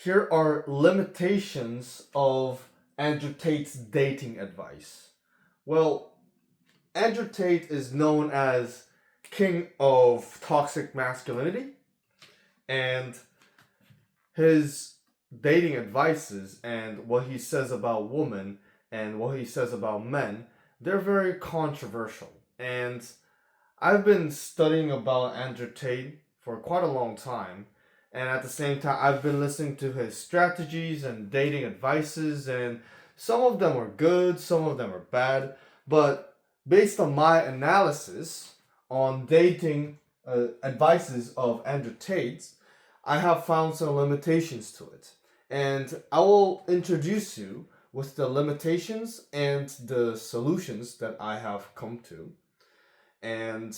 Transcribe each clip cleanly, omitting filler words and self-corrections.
here are limitations of Andrew Tate's dating advice. Well, Andrew Tate is known as king of toxic masculinity, and his dating advices and what he says about women and what he says about men, they're very controversial. And I've been studying about Andrew Tate for quite a long time, and at the same time, I've been listening to his strategies and dating advices, and some of them are good, some of them are bad. But based on my analysis on dating advices of Andrew Tate, I have found some limitations to it. And I will introduce you with the limitations and the solutions that I have come to. And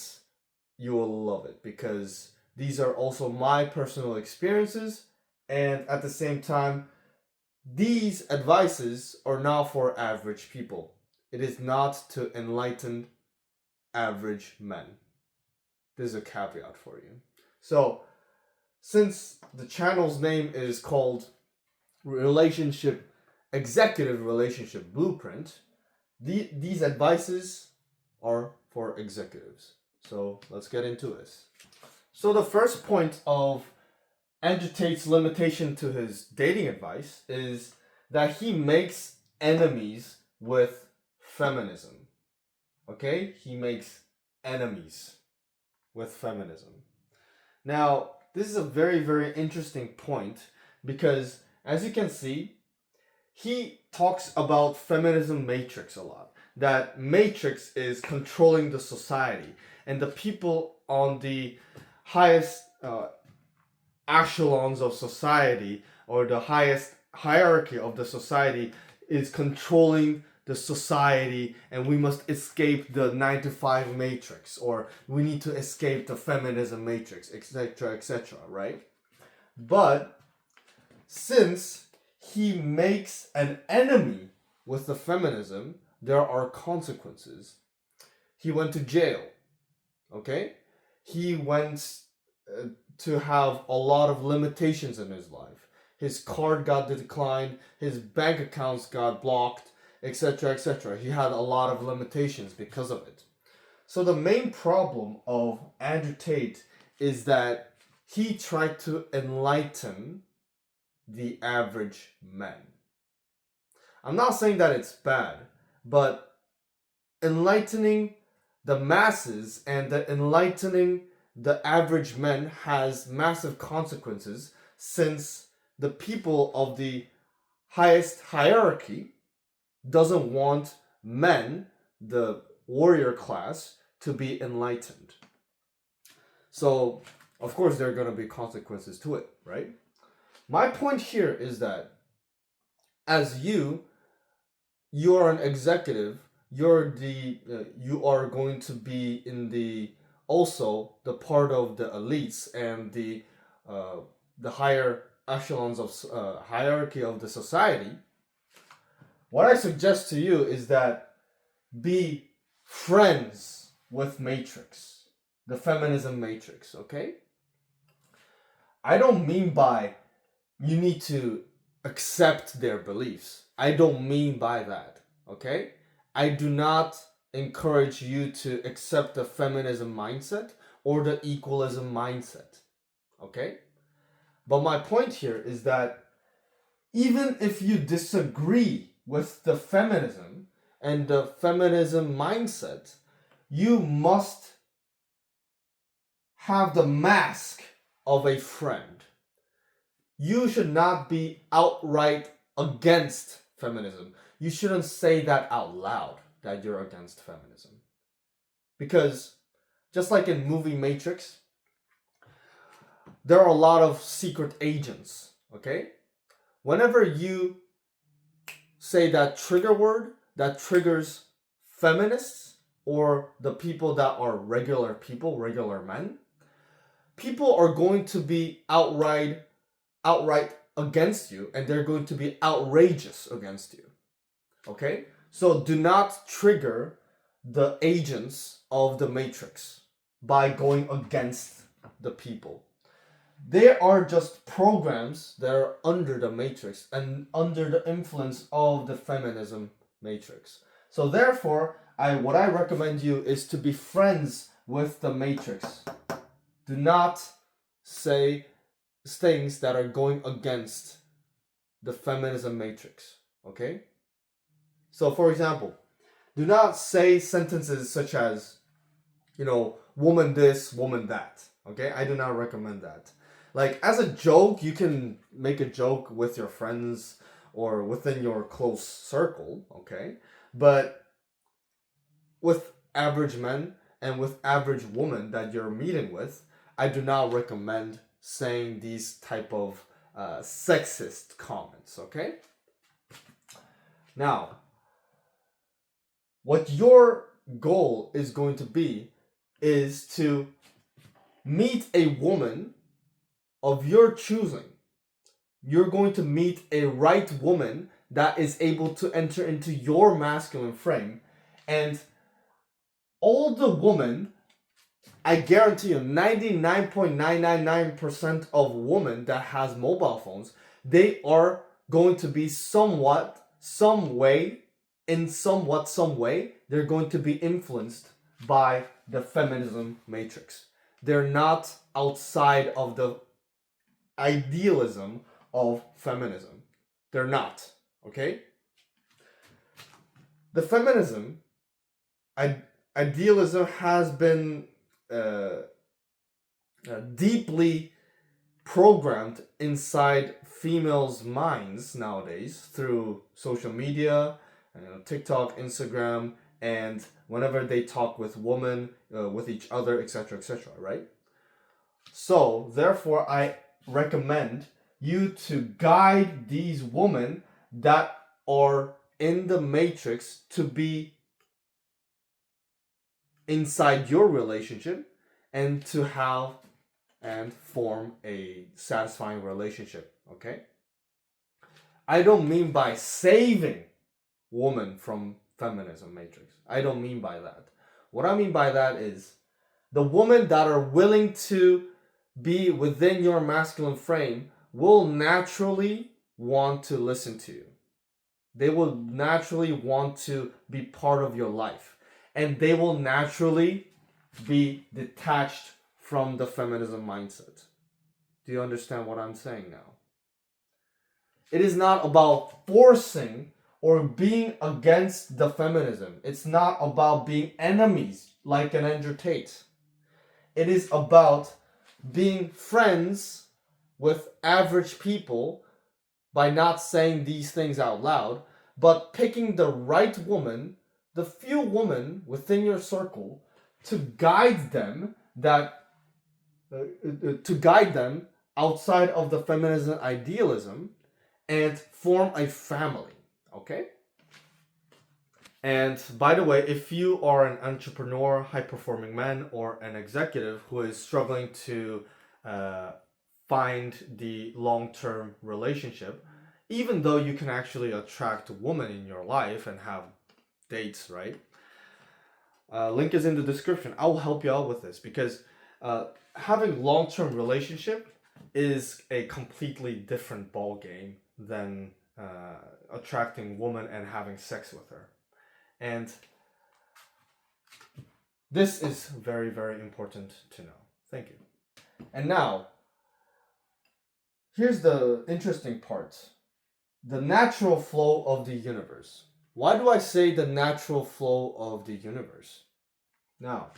you will love it because these are also my personal experiences. And at the same time, these advices are not for average people. It is not to enlighten average men. There's a caveat for you. So, since the channel's name is called Executive Relationship Blueprint, these advices are for executives. So let's get into this. So the first point of Andrew Tate's limitation to his dating advice is that he makes enemies with feminism. Okay? He makes enemies with feminism. Now, this is a very, very interesting point because, as you can see, he talks about feminism matrix a lot. That matrix is controlling the society, and the people on the highest echelons of society or the highest hierarchy of the society is controlling the society, and we must escape the 9 to 5 matrix, or we need to escape the feminism matrix, etc., right? But since he makes an enemy with the feminism, there are consequences. He went to jail, okay? He went to have a lot of limitations in his life. His card got declined, his bank accounts got blocked, etc. He had a lot of limitations because of it. So the main problem of Andrew Tate is that he tried to enlighten the average man. I'm not saying that it's bad, but enlightening the masses and enlightening the average man has massive consequences, since the people of the highest hierarchy doesn't want men, the warrior class, to be enlightened. So, of course, there are going to be consequences to it, right? My point here is that as you are an executive, you are going to be in the also the part of the elites and the higher echelons of hierarchy of the society. What I suggest to you is that be friends with Matrix, the feminism matrix, okay? I don't mean by you need to accept their beliefs. I don't mean by that, okay? I do not encourage you to accept the feminism mindset or the equalism mindset, okay? But my point here is that even if you disagree with the feminism and the feminism mindset, you must have the mask of a friend. You should not be outright against feminism. You shouldn't say that out loud, that you're against feminism. Because just like in movie Matrix, there are a lot of secret agents, okay? Whenever you say that trigger word that triggers feminists or the people that are regular people, regular men, people are going to be outright against you, and they're going to be outrageous against you. Okay? So do not trigger the agents of the matrix by going against the people. They are just programs that are under the matrix and under the influence of the feminism matrix. So therefore, what I recommend you is to be friends with the matrix. Do not say things that are going against the feminism matrix. Okay? So for example, do not say sentences such as, woman this, woman that. Okay? I do not recommend that. Like, as a joke, you can make a joke with your friends or within your close circle, okay? But with average men and with average women that you're meeting with, I do not recommend saying these type of sexist comments, okay? Now, what your goal is going to be is to meet a woman of your choosing. You're going to meet a right woman that is able to enter into your masculine frame. And all the women, I guarantee you, 99.999% of women that has mobile phones, they are going to be some way, they're going to be influenced by the feminism matrix. They're not outside of the idealism of feminism. They're not, okay? The feminism idealism has been deeply programmed inside females' minds nowadays through social media, TikTok, Instagram, and whenever they talk with women, with each other, etc., right? So, therefore, I recommend you to guide these women that are in the matrix to be inside your relationship and to have and form a satisfying relationship, okay? I don't mean by saving women from feminism matrix. I don't mean by that. What I mean by that is the women that are willing to be within your masculine frame will naturally want to listen to you. They will naturally want to be part of your life. And they will naturally be detached from the feminism mindset. Do you understand what I'm saying now? It is not about forcing or being against the feminism. It's not about being enemies like an Andrew Tate. It is about being friends with average people by not saying these things out loud, but picking the right woman, the few women within your circle, to guide them outside of the feminism idealism and form a family, okay? And by the way, if you are an entrepreneur, high-performing man, or an executive who is struggling to find the long-term relationship, even though you can actually attract a woman in your life and have dates, right? Link is in the description. I will help you out with this because having long-term relationship is a completely different ball game than attracting woman and having sex with her. And this is very, very important to know. Thank you. And now, here's the interesting part. The natural flow of the universe. Why do I say the natural flow of the universe? Now,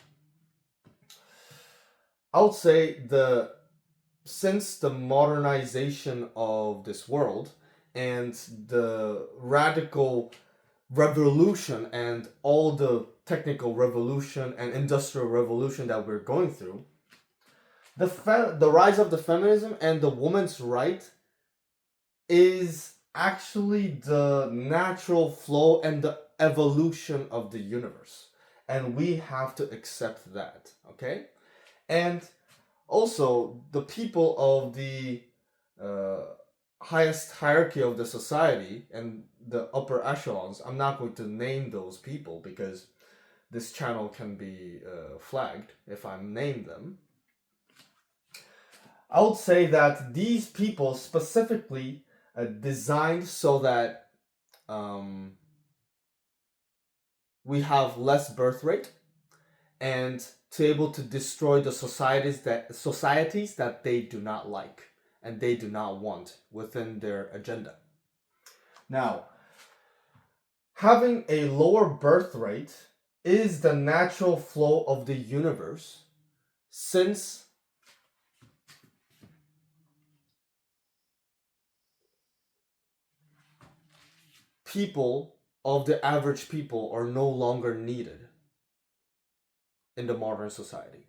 I would say since the modernization of this world and the radical revolution and all the technical revolution and industrial revolution that we're going through, the rise of the feminism and the woman's right is actually the natural flow and the evolution of the universe. And we have to accept that, okay? And also, the people of the highest hierarchy of the society and the upper echelons, I'm not going to name those people because this channel can be flagged if I name them. I would say that these people specifically designed so that we have less birth rate and to able to destroy the societies that they do not like and they do not want within their agenda. Now, having a lower birth rate is the natural flow of the universe, since people of the average people are no longer needed in the modern society.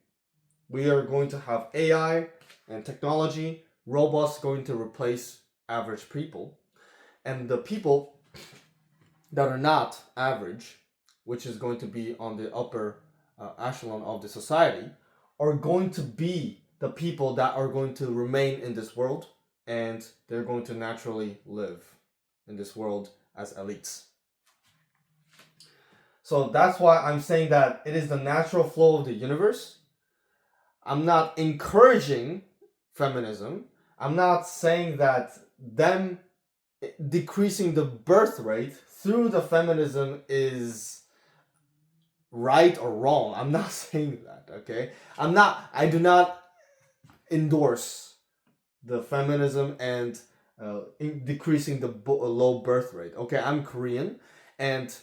We are going to have AI and technology, robots going to replace average people, and the people that are not average, which is going to be on the upper echelon of the society, are going to be the people that are going to remain in this world, and they're going to naturally live in this world as elites. So that's why I'm saying that it is the natural flow of the universe. I'm not encouraging feminism. I'm not saying that them decreasing the birth rate through the feminism is right or wrong. I'm not saying that, okay? I do not endorse the feminism and decreasing the low birth rate. Okay, I'm Korean, and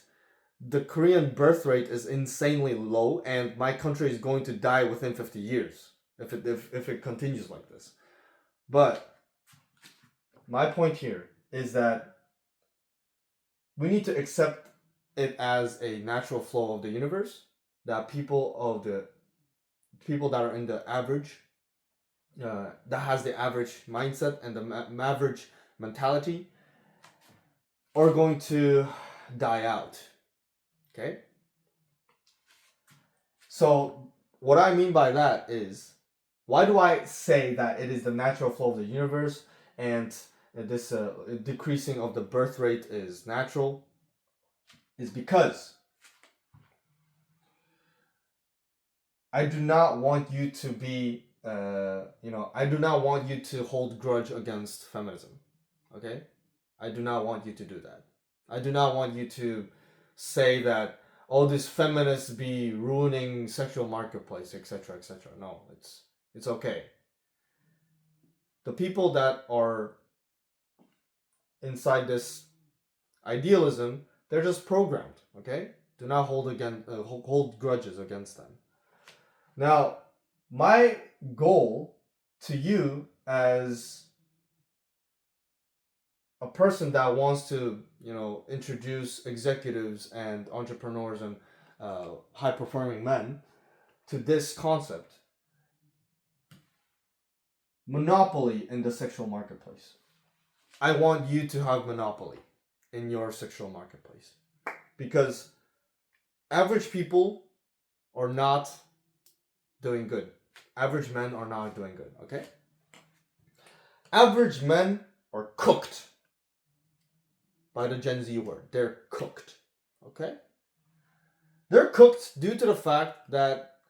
the Korean birth rate is insanely low, and my country is going to die within 50 years if it continues like this. But my point here is that we need to accept it as a natural flow of the universe, that people that are in the average, that has the average mindset and the average mentality, are going to die out. Okay? So what I mean by that is, why do I say that it is the natural flow of the universe and this decreasing of the birth rate is natural? Is because I do not want you to be, I do not want you to hold grudge against feminism. Okay? I do not want you to do that. I do not want you to say that all these feminists be ruining sexual marketplace, etc., etc. No, it's okay. The people that are inside this idealism, they're just programmed. Okay, do not hold grudges against them. Now, my goal to you as a person that wants to, introduce executives and entrepreneurs and high performing men to this concept: monopoly in the sexual marketplace. I want you to have monopoly in your sexual marketplace, because average people are not doing good. Average men are not doing good, okay? Average men are cooked by the Gen Z word. They're cooked, okay? They're cooked due to the fact that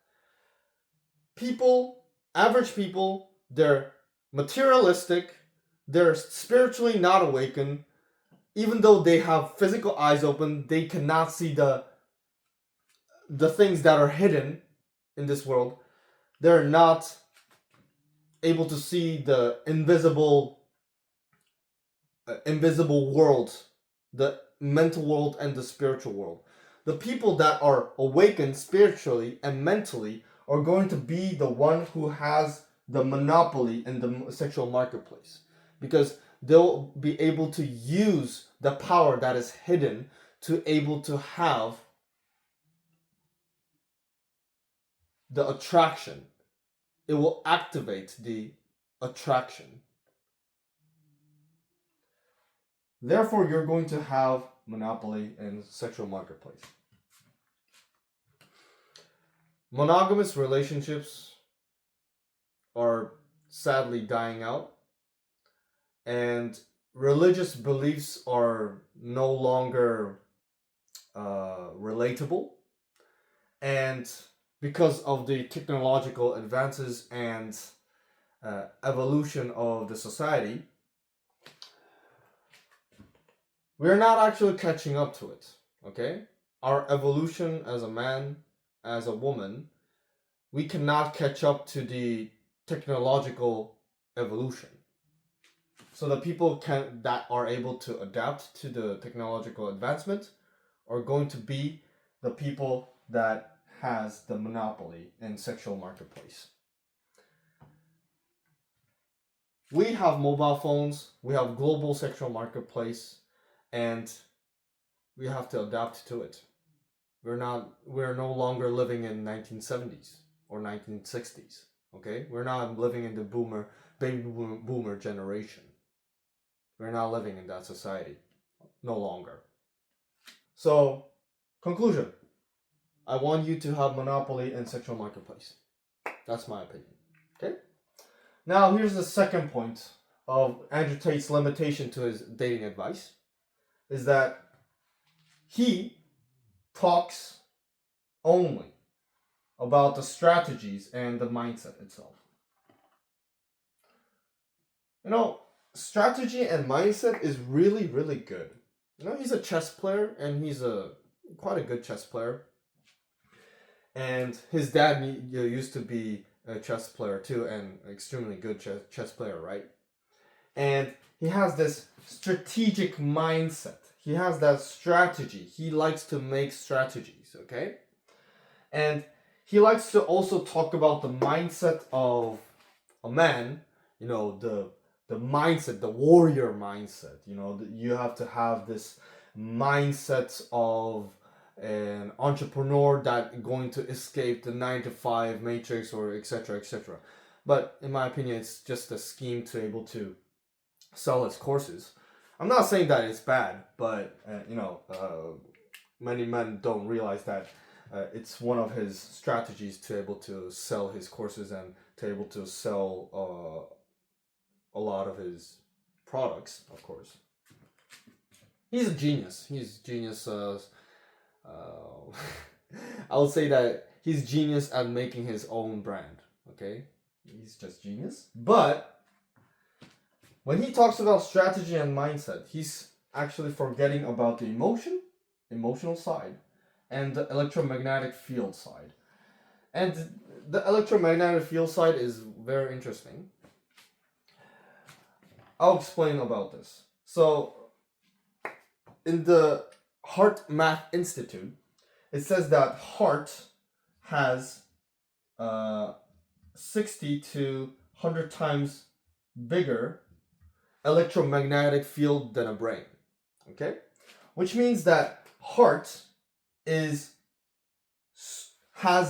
average people, they're materialistic, they're spiritually not awakened. Even though they have physical eyes open, they cannot see the things that are hidden in this world. They're not able to see the invisible world, the mental world and the spiritual world. The people that are awakened spiritually and mentally are going to be the one who has the monopoly in the sexual marketplace, because they'll be able to use the power that is hidden to able to have the attraction. It will activate the attraction. Therefore, you're going to have monopoly in sexual marketplace. Monogamous relationships are sadly dying out, and religious beliefs are no longer relatable, and because of the technological advances and evolution of the society, we're not actually catching up to it. Okay, our evolution as a man, as a woman, we cannot catch up to the technological evolution. So the people that are able to adapt to the technological advancement are going to be the people that has the monopoly in sexual marketplace. We have mobile phones, we have global sexual marketplace, and we have to adapt to it. We're no longer living in 1970s or 1960s. Okay? We're not living in the baby boomer generation. We're not living in that society. No longer. So, conclusion. I want you to have monopoly in sexual marketplace. That's my opinion. Okay? Now, here's the second point of Andrew Tate's limitation to his dating advice, is that he talks only about the strategies and the mindset itself. You know, strategy and mindset is really, really good. You know, he's a chess player, and he's quite a good chess player. And his dad used to be a chess player too, and extremely good chess player, right? And he has this strategic mindset. He has that strategy. He likes to make strategies, okay? And he likes to also talk about the mindset of a man, you know, the mindset, the warrior mindset. You know, you have to have this mindset of an entrepreneur that going to escape the 9-to-5 matrix, or etc., etc. But in my opinion, it's just a scheme to able to sell his courses. I'm not saying that it's bad, but many men don't realize that it's one of his strategies to able to sell his courses and to able to sell a lot of his products. Of course, he's a genius. He's genius. I would say that he's genius at making his own brand. Okay, he's just genius. But when he talks about strategy and mindset, he's actually forgetting about the emotional side, and the electromagnetic field side. And the electromagnetic field side is very interesting. I'll explain about this. So, in the Heart Math Institute, it says that heart has 60 to 100 times bigger electromagnetic field than a brain. Okay? Which means that heart has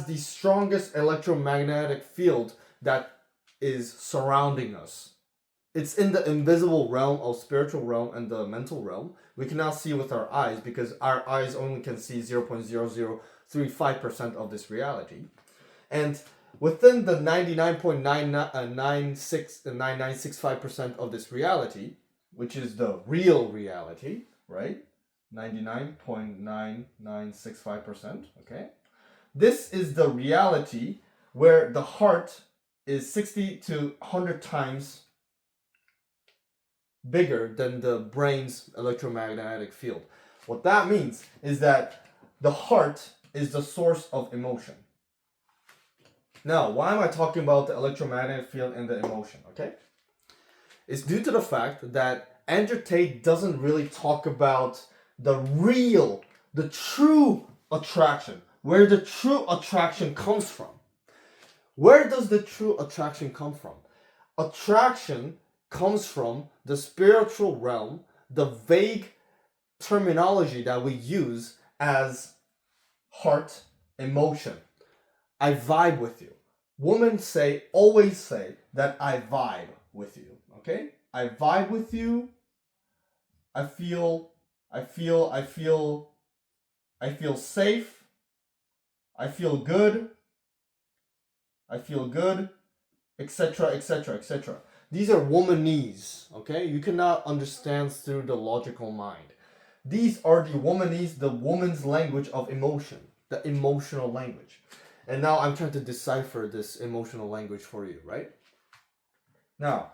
the strongest electromagnetic field that is surrounding us. It's in the invisible realm of spiritual realm and the mental realm. We cannot see with our eyes because our eyes only can see 0.0035% of this reality. And within the 99.99665% of this reality, which is the real reality, right? 99.9965%, okay? This is the reality where the heart is 60 to 100 times bigger than the brain's electromagnetic field. What that means is that the heart is the source of emotion. Now, why am I talking about the electromagnetic field and the emotion, okay? It's due to the fact that Andrew Tate doesn't really talk about the true attraction, where the true attraction comes from. Where does the true attraction come from? Attraction comes from the spiritual realm, the vague terminology that we use as heart, emotion. I vibe with you. Women always say that I vibe with you. Okay? I vibe with you. I feel safe. I feel good, etc., etc., etc. These are womanese, okay? You cannot understand through the logical mind. These are the womanese, the woman's language of emotion, the emotional language. And now I'm trying to decipher this emotional language for you, right? Now,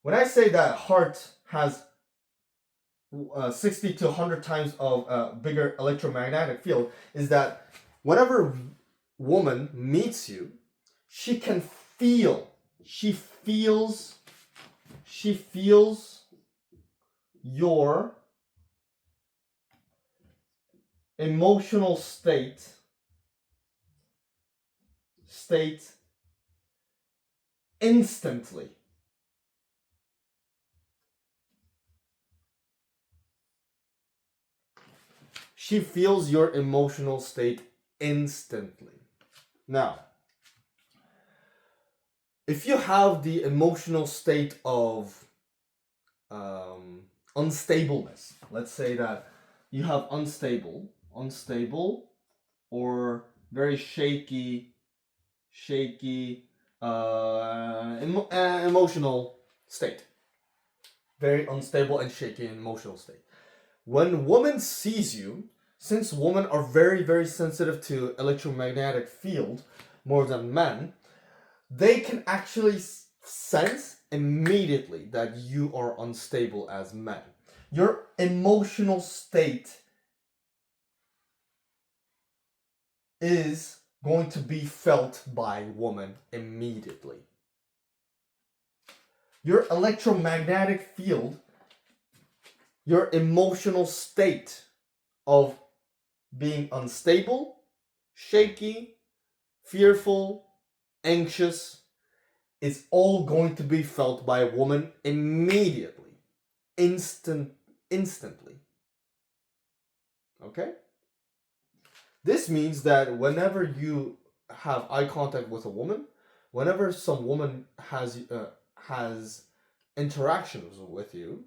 when I say that heart has 60 to 100 times of bigger electromagnetic field, is that whenever woman meets you, she can feel, she feels your emotional state instantly. She feels your emotional state instantly. Now, if you have the emotional state of unstableness, let's say that you have unstable, or very shaky, emotional state. Very unstable and shaky emotional state. When woman sees you, since women are very, very sensitive to electromagnetic field more than men, they can actually sense immediately that you are unstable as men. Your emotional state is going to be felt by woman immediately. Your electromagnetic field, your emotional state of being unstable, shaky, fearful, anxious, is all going to be felt by a woman immediately, instantly. Okay? This means that whenever you have eye contact with a woman, whenever some woman has interactions with you,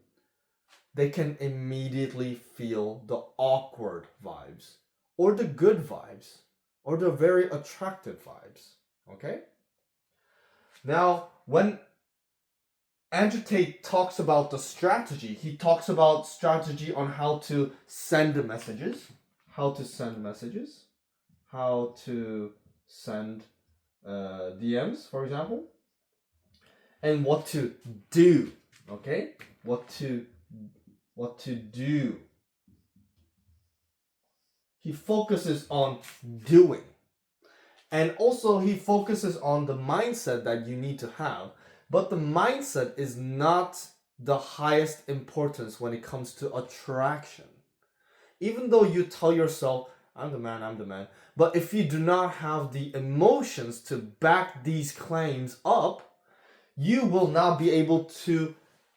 they can immediately feel the awkward vibes, or the good vibes, or the very attractive vibes. Okay? Now, when Andrew Tate talks about the strategy, he talks about strategy on how to send messages, how to send messages, how to send DMs, for example, and what to do. Okay? What to do. He focuses on doing. And also he focuses on the mindset that you need to have. But the mindset is not the highest importance when it comes to attraction. Even though you tell yourself, I'm the man. But if you do not have the emotions to back these claims up, you will not be able to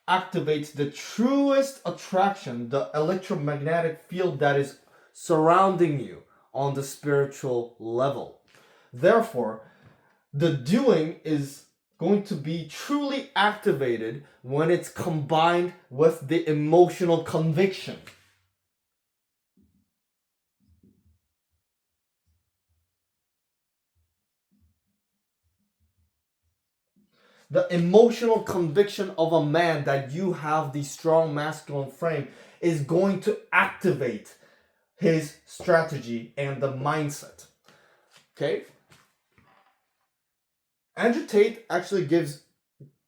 activate the truest attraction, the electromagnetic field that is surrounding you on the spiritual level. Therefore, the doing is going to be truly activated when it's combined with the emotional conviction. The emotional conviction of a man that you have the strong masculine frame is going to activate his strategy and the mindset. Okay? Andrew Tate actually gives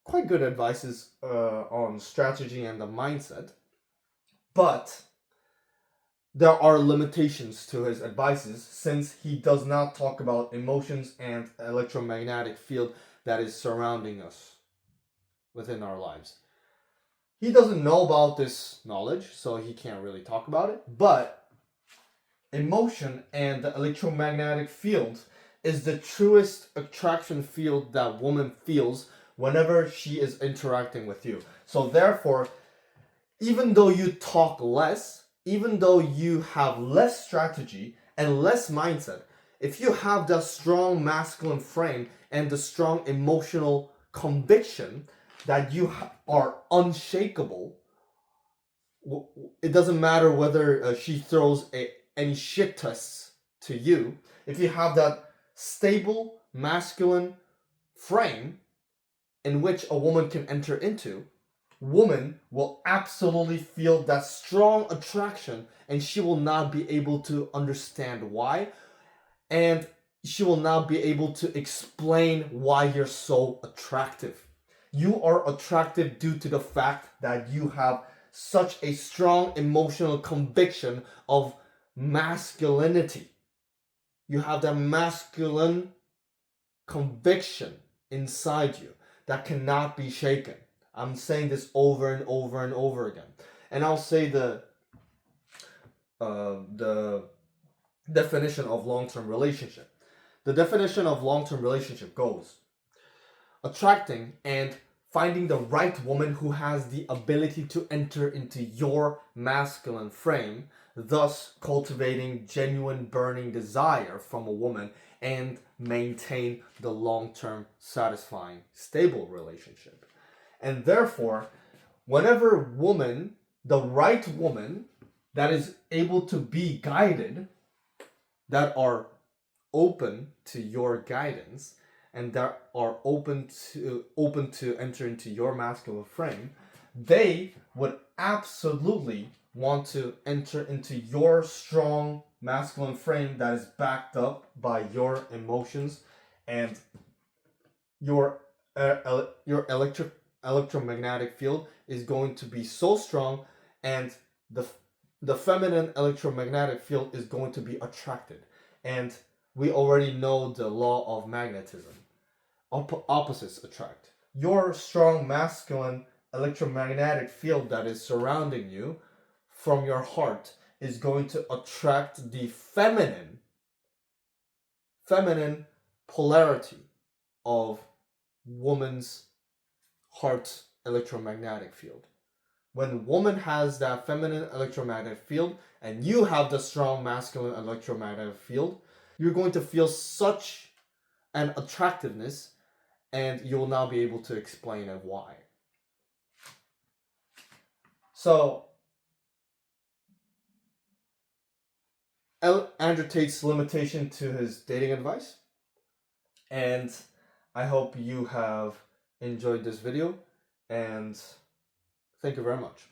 quite good advices on strategy and the mindset, but there are limitations to his advices since he does not talk about emotions and electromagnetic field that is surrounding us within our lives. He doesn't know about this knowledge, so he can't really talk about it, but emotion and the electromagnetic field is the truest attraction field that woman feels whenever she is interacting with you. So therefore, even though you talk less, even though you have less strategy and less mindset, if you have the strong masculine frame and the strong emotional conviction that you are unshakable, it doesn't matter whether she throws any shit tests to you. If you have that stable masculine frame in which a woman can enter into, woman will absolutely feel that strong attraction, and she will not be able to understand why, and she will not be able to explain why you're so attractive. You are attractive due to the fact that you have such a strong emotional conviction of masculinity. You have that masculine conviction inside you that cannot be shaken. I'm saying this over and over and over again. And I'll say the definition of long-term relationship. The definition of long-term relationship goes: attracting and finding the right woman who has the ability to enter into your masculine frame, thus cultivating genuine burning desire from a woman and maintain the long-term satisfying stable relationship. And therefore, whenever woman, the right woman that is able to be guided, that are open to your guidance, and that are open to enter into your masculine frame, they would absolutely want to enter into your strong masculine frame that is backed up by your emotions, and your electromagnetic field is going to be so strong, and the feminine electromagnetic field is going to be attracted. And we already know the law of magnetism. Opposites attract. Your strong masculine electromagnetic field that is surrounding you from your heart is going to attract the feminine polarity of woman's heart electromagnetic field. When woman has that feminine electromagnetic field and you have the strong masculine electromagnetic field, you're going to feel such an attractiveness, and you will now be able to explain it why. So, Andrew Tate's limitation to his dating advice, and I hope you have enjoyed this video, and thank you very much.